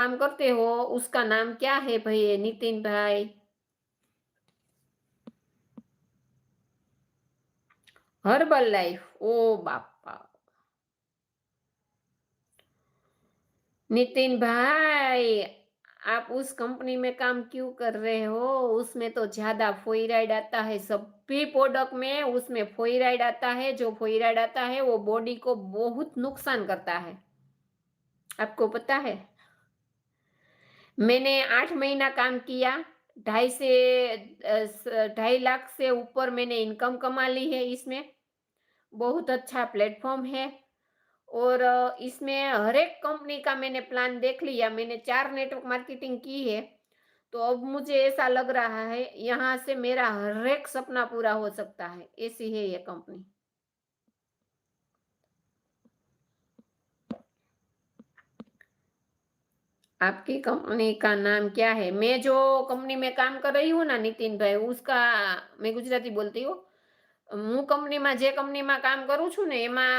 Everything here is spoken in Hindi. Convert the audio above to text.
काम करते हो उसका नाम क्या है भाई नितिन भाई? हर्बल लाइफ, ओ बापा! नितिन भाई, आप उस कंपनी में काम क्यों कर रहे हो? उसमें तो ज़्यादा फ्लोराइड आता है, सभी प्रोडक्ट में उसमें फ्लोराइड आता है, जो फ्लोराइड आता है वो बॉडी को बहुत नुकसान करता है। आपको पता है? मैंने 8 महीना काम किया, ढाई से 2.5 लाख से ऊपर मैंने इनकम कमा ली है इसमें। बहुत अच्छा प्लेटफ़ॉर्म है और इसमें हर एक कंपनी का मैंने प्लान देख लिया। मैंने 4 नेटवर्क मार्केटिंग की है, तो अब मुझे ऐसा लग रहा है यहाँ से मेरा हर एक सपना पूरा हो सकता है, ऐसी है ये कंपनी। आपकी कंपनी का नाम क्या है? मैं जो कंपनी में काम कर रही हूँ ना नितिन भाई, उसका मैं गुजराती बोलती हूँ। હું કંપનીમાં જે કંપનીમાં કામ કરું છું ને એમાં